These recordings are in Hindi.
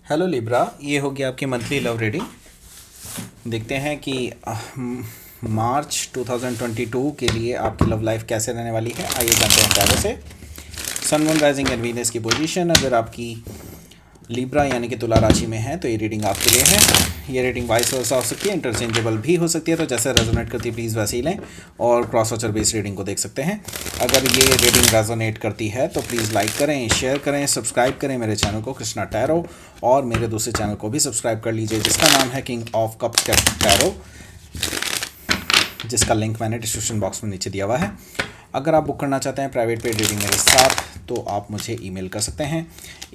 हेलो लिब्रा, ये हो गया आपकी मंथली लव रीडिंग। देखते हैं कि मार्च 2022 के लिए आपकी लव लाइफ कैसे रहने वाली है। आइए जानते हैं टैरो से। Sun moon rising and Venus की पोजीशन अगर आपकी लिब्रा यानी कि तुला राशि में है तो ये रीडिंग आपके लिए है। ये रीडिंग वाइस वर्सा हो सकती है, इंटरचेंजेबल भी हो सकती है, तो जैसे रेजोनेट करती है प्लीज़ वैसे ही लें और क्रॉस वॉचर बेस्ड रीडिंग को देख सकते हैं। अगर ये रीडिंग रेजोनेट करती है तो प्लीज़ लाइक करें, शेयर करें, सब्सक्राइब करें मेरे चैनल को कृष्णा टैरो, और मेरे दूसरे चैनल को भी सब्सक्राइब कर लीजिए जिसका नाम है किंग ऑफ कप्स टैरो, जिसका लिंक मैंने डिस्क्रिप्शन बॉक्स में नीचे दिया हुआ है। अगर आप बुक करना चाहते हैं प्राइवेट पेड रीडिंग मेरे साथ तो आप मुझे ईमेल कर सकते हैं।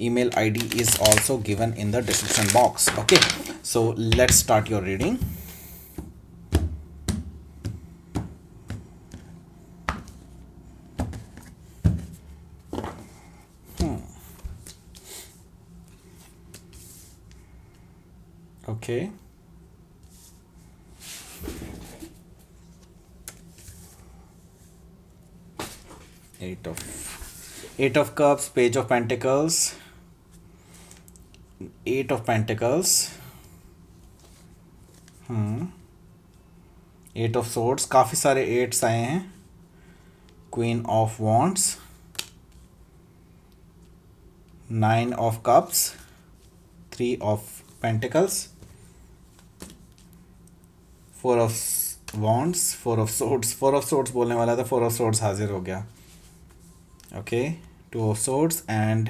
Email ID is also given in the description box. Okay, so let's start your reading. Okay, eight of cups, page of pentacles, eight of pentacles, eight of swords, काफ़ी सारे एट्स आए हैं, queen of wands, nine of cups, three of pentacles, four of wands, four of swords. Four of swords बोलने वाला था, फोर ऑफ सोर्ड्स हाजिर हो गया। Okay, two of swords and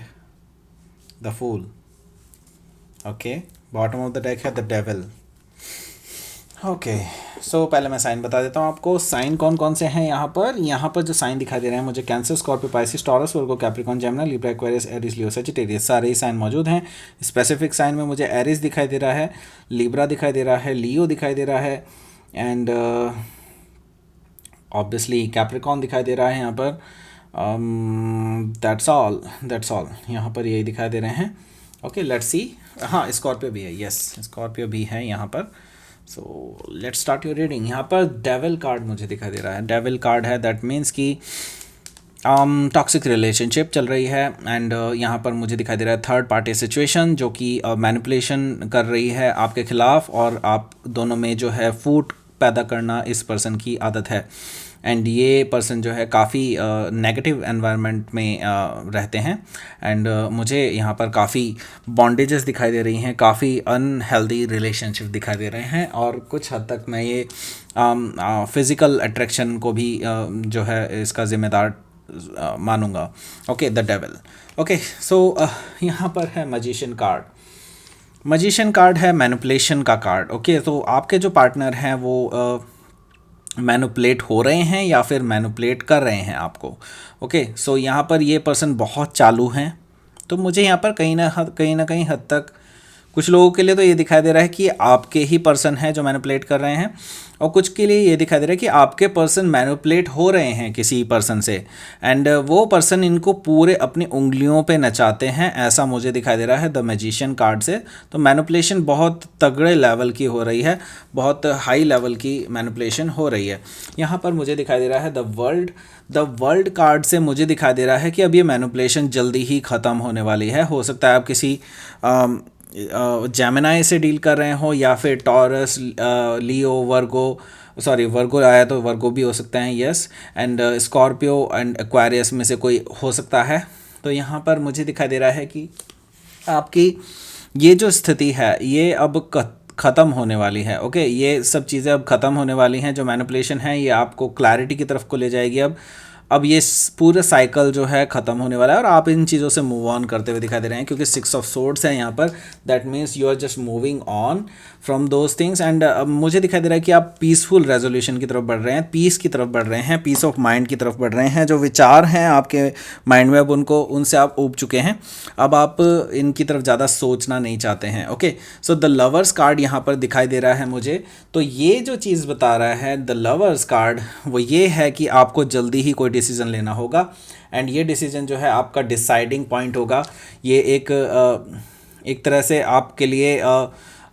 the fool. Okay, bottom of the deck है द डेविल। ओके, सो पहले मैं साइन बता देता हूँ आपको। साइन कौन कौन से हैं यहाँ पर जो साइन दिखाई दे रहे हैं मुझे, Cancer, Scorpio, Pisces, Taurus, Virgo, Capricorn, Gemini, Libra, Aquarius, Aries, Leo, Sagittarius, सारे ही साइन मौजूद हैं। स्पेसिफिक साइन में मुझे एरीज दिखाई दे रहा है, लिब्रा दिखाई दे रहा है, लियो दिखाई दे रहा है, एंड ऑब्वियसली कैप्रिकॉन दिखाई दे रहा है यहाँ पर। दैट्स ऑल यहाँ पर यही दिखाई दे रहे हैं। Okay, let's see. हाँ, स्कॉर्पियो भी है, यस स्कॉर्पियो भी है यहाँ पर। सो लेट्स स्टार्ट योर रीडिंग। यहाँ पर डेविल कार्ड मुझे दिखाई दे रहा है। डेविल कार्ड है, दैट मीन्स कि टॉक्सिक रिलेशनशिप चल रही है, एंड यहाँ पर मुझे दिखाई दे रहा है थर्ड पार्टी सिचुएशन जो कि मैनिपुलेशन कर रही है आपके खिलाफ, और आप दोनों में जो है फूट पैदा करना इस पर्सन की आदत है। एंड ये पर्सन जो है काफ़ी नेगेटिव एनवायरनमेंट में रहते हैं, एंड मुझे यहाँ पर काफ़ी बॉन्डेजेस दिखाई दे रही हैं, काफ़ी अनहेल्दी रिलेशनशिप दिखाई दे रहे हैं, और कुछ हद तक मैं ये फिज़िकल अट्रैक्शन को भी जो है इसका ज़िम्मेदार मानूंगा। Okay, the devil. ओके, सो यहाँ पर है मजिशियन कार्ड। मजिशियन कार्ड है मैनिपुलेशन का कार्ड। ओके, तो आपके जो पार्टनर हैं वो मैनिपुलेट हो रहे हैं या फिर मैनिपुलेट कर रहे हैं आपको। ओके, सो यहाँ पर ये पर्सन बहुत चालू हैं, तो मुझे यहाँ पर कहीं ना कहीं हद तक कुछ लोगों के लिए तो ये दिखाई दे रहा है कि आपके ही पर्सन हैं जो मैनिपुलेट कर रहे हैं, और कुछ के लिए ये दिखाई दे रहा है कि आपके पर्सन मैनिपुलेट हो रहे हैं किसी पर्सन से, एंड वो पर्सन इनको पूरे अपनी उंगलियों पे नचाते हैं, ऐसा मुझे दिखाई दे रहा है द मैजिशियन कार्ड से। तो मैनिपुलेशन बहुत तगड़े लेवल की हो रही है, बहुत हाई लेवल की मैनिपुलेशन हो रही है। यहाँ पर मुझे दिखाई दे रहा है द वर्ल्ड कार्ड से मुझे दिखाई दे रहा है कि अब ये मैनिपुलेशन जल्दी ही ख़त्म होने वाली है। हो सकता है आप किसी जेमिनी से डील कर रहे हो, या फिर टॉरस, लियो, वर्गो आया तो वर्गो भी हो सकते हैं, yes, and Scorpio and Aquarius में से कोई हो सकता है। तो यहाँ पर मुझे दिखाई दे रहा है कि आपकी ये जो स्थिति है ये अब ख़त्म होने वाली है। ओके, ये सब चीज़ें अब ख़त्म होने वाली हैं। जो मैनिपुलेशन है ये आपको क्लैरिटी की तरफ को ले जाएगी। अब ये पूरा साइकिल जो है ख़त्म होने वाला है, और आप इन चीज़ों से मूव ऑन करते हुए दिखाई दे रहे हैं, क्योंकि सिक्स ऑफ सोर्ड्स है यहाँ पर। That means you are just moving on from those things, and मुझे दिखाई दे रहा है कि आप पीसफुल रेजोल्यूशन की तरफ बढ़ रहे हैं, पीस की तरफ बढ़ रहे हैं, पीस ऑफ माइंड की तरफ बढ़ रहे हैं। जो विचार हैं आपके माइंड में अब उनसे आप ऊब चुके हैं, अब आप इनकी तरफ ज़्यादा सोचना नहीं चाहते हैं। Okay, so the lovers card यहाँ पर दिखाई दे रहा है मुझे। तो ये जो चीज़ बता रहा है द लवर्स कार्ड, वो ये है कि आपको जल्दी ही कोई डिसीज़न लेना होगा, एंड ये डिसीज़न जो है आपका डिसाइडिंग पॉइंट होगा। ये एक तरह से आपके लिए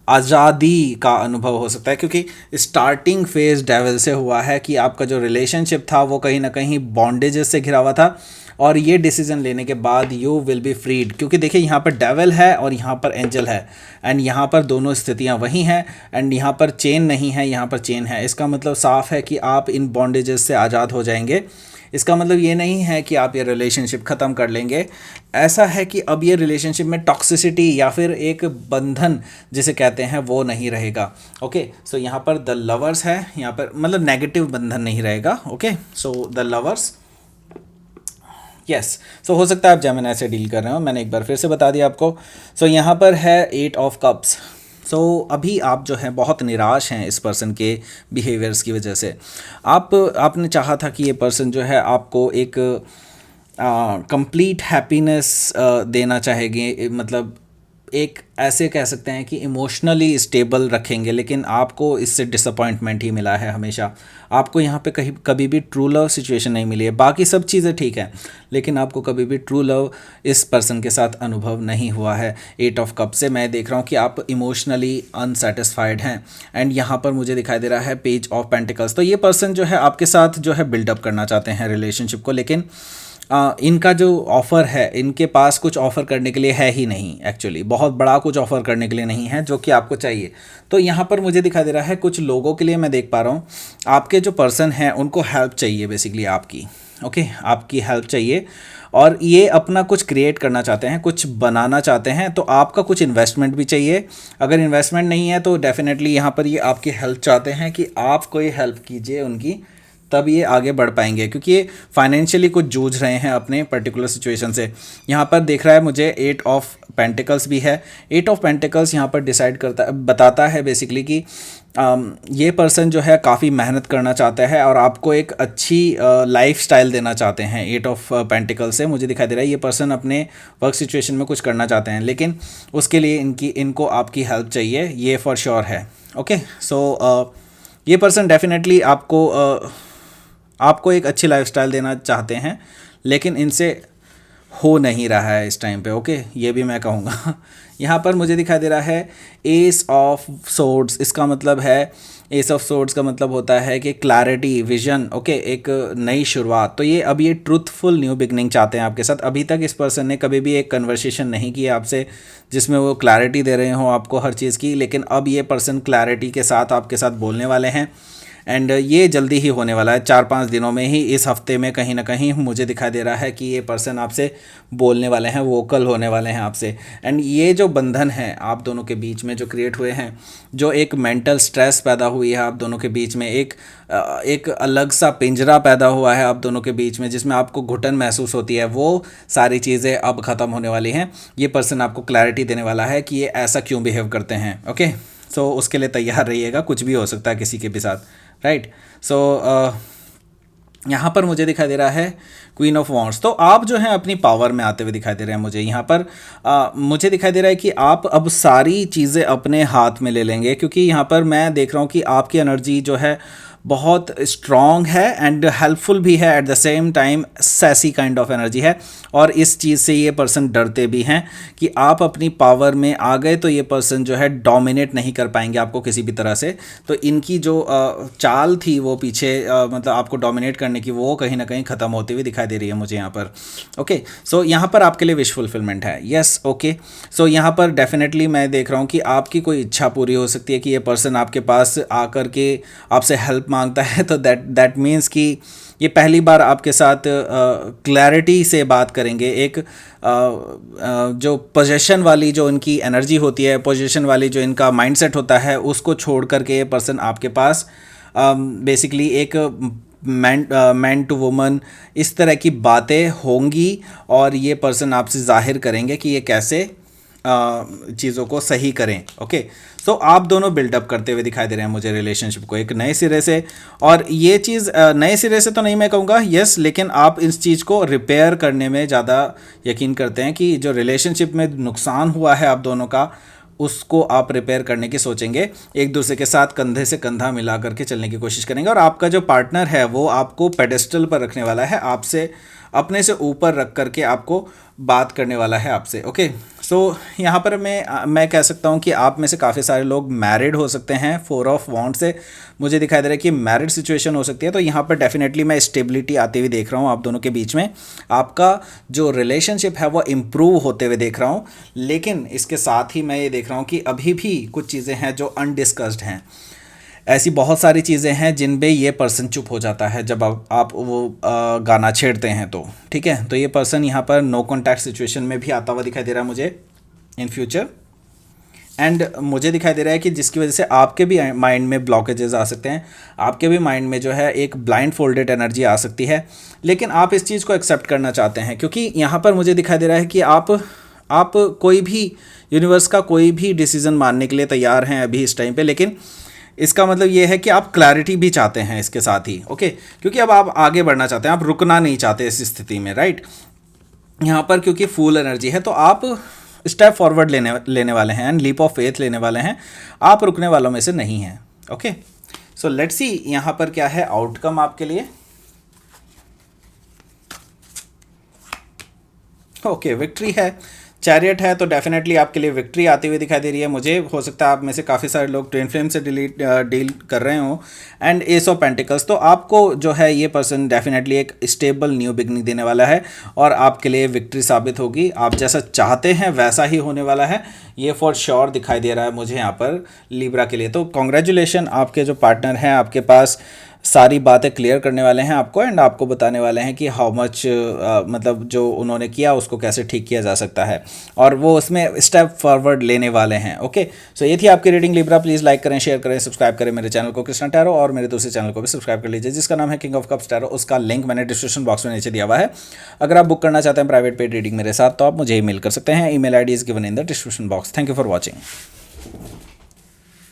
आज़ादी का अनुभव हो सकता है, क्योंकि स्टार्टिंग फेज डेविल से हुआ है कि आपका जो रिलेशनशिप था वो कहीं ना कहीं बॉन्डेजेस से घिरा हुआ था, और ये डिसीजन लेने के बाद यू विल बी फ्रीड, क्योंकि देखिए यहाँ पर डेविल है और यहाँ पर एंजल है, एंड यहाँ पर दोनों स्थितियाँ वही हैं, एंड यहाँ पर चेन नहीं है, यहाँ पर चेन है। इसका मतलब साफ है कि आप इन बॉन्डेजेस से आज़ाद हो जाएंगे। इसका मतलब ये नहीं है कि आप ये रिलेशनशिप ख़त्म कर लेंगे, ऐसा है कि अब ये रिलेशनशिप में टॉक्सिसिटी या फिर एक बंधन जिसे कहते हैं वो नहीं रहेगा। ओके, सो यहाँ पर द लवर्स है, यहाँ पर मतलब नेगेटिव बंधन नहीं रहेगा। Okay, so the lovers, yes. So हो सकता है आप जेमिनी से डील कर रहे हो, मैंने एक बार फिर से बता दिया आपको। सो यहाँ पर है 8 ऑफ कप्स। सो अभी आप जो हैं बहुत निराश हैं इस पर्सन के बिहेवियर्स की वजह से। आपने चाहा था कि ये पर्सन जो है आपको एक कंप्लीट हैप्पीनेस देना चाहेंगे, मतलब एक ऐसे कह सकते हैं कि इमोशनली स्टेबल रखेंगे, लेकिन आपको इससे डिसअपॉइंटमेंट ही मिला है हमेशा। आपको यहाँ पे कहीं कभी भी ट्रू लव सिचुएशन नहीं मिली है। बाकी सब चीज़ें ठीक हैं, लेकिन आपको कभी भी ट्रू लव इस पर्सन के साथ अनुभव नहीं हुआ है। 8 ऑफ कप से मैं देख रहा हूँ कि आप इमोशनली अनसेटिस्फाइड हैं, एंड यहाँ पर मुझे दिखाई दे रहा है पेज ऑफ पेंटिकल्स। तो ये पर्सन जो है आपके साथ जो है बिल्डअप करना चाहते हैं रिलेशनशिप को, लेकिन इनका जो ऑफ़र है, इनके पास कुछ ऑफ़र करने के लिए है ही नहीं, एक्चुअली बहुत बड़ा कुछ ऑफ़र करने के लिए नहीं है जो कि आपको चाहिए। तो यहाँ पर मुझे दिखाई दे रहा है कुछ लोगों के लिए मैं देख पा रहा हूँ आपके जो पर्सन हैं उनको हेल्प चाहिए बेसिकली आपकी। ओके, आपकी हेल्प चाहिए, और ये अपना कुछ क्रिएट करना चाहते हैं, कुछ बनाना चाहते हैं, तो आपका कुछ इन्वेस्टमेंट भी चाहिए। अगर इन्वेस्टमेंट नहीं है तो डेफिनेटली यहाँ पर ये आपकी हेल्प चाहते हैं कि आप कोई हेल्प कीजिए उनकी, तब ये आगे बढ़ पाएंगे, क्योंकि ये फाइनेंशियली कुछ जूझ रहे हैं अपने पर्टिकुलर सिचुएशन से। यहाँ पर देख रहा है मुझे 8 ऑफ पेंटिकल्स भी है। 8 ऑफ पेंटिकल्स यहाँ पर डिसाइड करता बताता है बेसिकली कि ये पर्सन जो है काफ़ी मेहनत करना चाहता है और आपको एक अच्छी लाइफ स्टाइल देना चाहते हैं। 8 ऑफ पेंटिकल्स से मुझे दिखाई दे रहा है ये पर्सन अपने वर्क सिचुएशन में कुछ करना चाहते हैं, लेकिन उसके लिए इनको आपकी हेल्प चाहिए, ये फॉर श्योर है। ओके, सो ये पर्सन डेफिनेटली आपको एक अच्छी लाइफस्टाइल देना चाहते हैं, लेकिन इनसे हो नहीं रहा है इस टाइम पे। ओके, ये भी मैं कहूँगा। यहाँ पर मुझे दिखाई दे रहा है एस ऑफ सोर्ड्स। इसका मतलब है, एस ऑफ सोर्ड्स का मतलब होता है कि क्लैरिटी, विजन। ओके, एक नई शुरुआत। तो ये अब ये ट्रूथफुल न्यू बिगनिंग चाहते हैं आपके साथ। अभी तक इस पर्सन ने कभी भी एक कन्वर्सेशन नहीं की आपसे जिसमें वो क्लैरिटी दे रहे हो आपको हर चीज़ की, लेकिन अब ये पर्सन क्लैरिटी के साथ आपके साथ बोलने वाले हैं, एंड ये जल्दी ही होने वाला है। 4-5 दिनों में ही, इस हफ्ते में कहीं ना कहीं मुझे दिखाई दे रहा है कि ये पर्सन आपसे बोलने वाले हैं, वोकल होने वाले हैं आपसे। एंड ये जो बंधन है आप दोनों के बीच में जो क्रिएट हुए हैं, जो एक मेंटल स्ट्रेस पैदा हुई है आप दोनों के बीच में, एक अलग सा पिंजरा पैदा हुआ है आप दोनों के बीच में जिसमें आपको घुटन महसूस होती है, वो सारी चीज़ें अब ख़त्म होने वाली हैं। ये पर्सन आपको क्लैरिटी देने वाला है कि ये ऐसा क्यों बिहेव करते हैं। ओके, सो उसके लिए तैयार रहिएगा, कुछ भी हो सकता है किसी के भी साथ, राइट। सो यहाँ पर मुझे दिखाई दे रहा है क्वीन ऑफ वॉन्ड्स। तो आप जो हैं अपनी पावर में आते हुए दिखाई दे रहे हैं मुझे यहाँ पर। मुझे दिखाई दे रहा है कि आप अब सारी चीज़ें अपने हाथ में ले लेंगे, क्योंकि यहाँ पर मैं देख रहा हूँ कि आपकी एनर्जी जो है बहुत स्ट्रॉन्ग है एंड हेल्पफुल भी है, at the same time sassy kind of energy है। और इस चीज़ से ये पर्सन डरते भी हैं कि आप अपनी पावर में आ गए तो ये पर्सन जो है डोमिनेट नहीं कर पाएंगे आपको किसी भी तरह से। तो इनकी जो चाल थी वो पीछे मतलब आपको डोमिनेट करने की, वो कहीं ना कहीं ख़त्म होती हुई दिखाई दे रही है मुझे यहाँ पर। ओके, सो यहाँ पर आपके लिए विश फुलफिलमेंट है। यस, ओके, सो यहाँ पर डेफिनेटली मैं देख रहा हूँ कि आपकी कोई इच्छा पूरी हो सकती है कि ये पर्सन आपके पास आकर के आपसे हेल्प मांगता है, तो दैट मीन्स कि ये पहली बार आपके साथ क्लैरिटी से बात करेंगे। एक जो पोजेशन वाली जो इनकी एनर्जी होती है, पोजेशन वाली जो इनका माइंडसेट होता है, उसको छोड़ करके ये पर्सन आपके पास बेसिकली एक मैन टू वुमन इस तरह की बातें होंगी, और ये पर्सन आपसे जाहिर करेंगे कि ये कैसे चीज़ों को सही करें। ओके, सो आप दोनों बिल्डअप करते हुए दिखाई दे रहे हैं मुझे रिलेशनशिप को एक नए सिरे से। और ये चीज़ नए सिरे से तो नहीं मैं कहूँगा, यस, लेकिन आप इस चीज़ को रिपेयर करने में ज़्यादा यकीन करते हैं कि जो रिलेशनशिप में नुकसान हुआ है आप दोनों का, उसको आप रिपेयर करने की सोचेंगे। एक दूसरे के साथ कंधे से कंधा मिला करके चलने की कोशिश करेंगे, और आपका जो पार्टनर है वो आपको पेडेस्टल पर रखने वाला है, आपसे अपने से ऊपर रख करके आपको बात करने वाला है आपसे। ओके, सो यहाँ पर मैं कह सकता हूँ कि आप में से काफ़ी सारे लोग मैरिड हो सकते हैं। 4 ऑफ वॉन्ड से मुझे दिखाई दे रहा है कि मैरिड सिचुएशन हो सकती है, तो यहाँ पर डेफिनेटली मैं स्टेबिलिटी आती हुई देख रहा हूँ आप दोनों के बीच में। आपका जो रिलेशनशिप है वो इम्प्रूव होते हुए देख रहा हूँ, लेकिन इसके साथ ही मैं ये देख रहा हूँ कि अभी भी कुछ चीज़ें हैं जो अनडिस्कस्ड हैं। ऐसी बहुत सारी चीज़ें हैं जिन पे ये पर्सन चुप हो जाता है जब आप वो गाना छेड़ते हैं तो ठीक है। तो ये पर्सन यहाँ पर नो कॉन्टैक्ट सिचुएशन में भी आता हुआ दिखाई दे रहा है मुझे इन फ्यूचर। एंड मुझे दिखाई दे रहा है कि जिसकी वजह से आपके भी माइंड में ब्लॉकेजेस आ सकते हैं, आपके भी माइंड में जो है एक ब्लाइंड फोल्डेड एनर्जी आ सकती है, लेकिन आप इस चीज़ को एक्सेप्ट करना चाहते हैं क्योंकि यहाँ पर मुझे दिखाई दे रहा है कि आप कोई भी यूनिवर्स का कोई भी डिसीज़न मानने के लिए तैयार हैं अभी इस टाइम पे, लेकिन इसका मतलब ये है कि आप क्लैरिटी भी चाहते हैं इसके साथ ही। ओके, क्योंकि अब आप आगे बढ़ना चाहते हैं, आप रुकना नहीं चाहते इस स्थिति में, राइट। यहाँ पर क्योंकि फुल एनर्जी है तो आप स्टेप फॉरवर्ड लेने वाले हैं एंड लीप ऑफ फेथ लेने वाले हैं, आप रुकने वालों में से नहीं हैं। ओके, सो लेट्स सी यहाँ पर क्या है आउटकम आपके लिए। ओके, विक्ट्री है, चैरियट है, तो डेफिनेटली आपके लिए विक्ट्री आती हुई दिखाई दे रही है मुझे। हो सकता है आप में से काफ़ी सारे लोग ट्विन फ्लेम से डील कर रहे हो। एंड एस ऑफ पेंटिकल्स, तो आपको जो है ये पर्सन डेफिनेटली एक स्टेबल न्यू बिगनिंग देने वाला है और आपके लिए विक्ट्री साबित होगी। आप जैसा चाहते हैं वैसा ही होने वाला है, ये फॉर श्योर दिखाई दे रहा है मुझे यहाँ पर लिब्रा के लिए। तो कॉन्ग्रेचुलेशन, आपके जो पार्टनर हैं आपके पास सारी बातें क्लियर करने वाले हैं आपको एंड आपको बताने वाले हैं कि हाउ मच मतलब जो उन्होंने किया उसको कैसे ठीक किया जा सकता है और वो उसमें स्टेप फॉरवर्ड लेने वाले हैं। ओके, सो ये थी आपकी रीडिंग लिब्रा। प्लीज़ लाइक करें, शेयर करें, सब्सक्राइब करें मेरे चैनल को कृष्णा टैरो, और मेरे दूसरे चैनल को भी सब्सक्राइब कर लीजिए जिसका नाम है किंग ऑफ कप्स टैरो। उसका लिंक मैंने डिस्क्रिप्शन बॉक्स में नीचे दिया हुआ है। अगर आप बुक करना चाहते हैं प्राइवेट पेड रीडिंग मेरे साथ तो आप मुझे ईमेल कर सकते हैं। Email ID is given in the description box. Thank you for watching.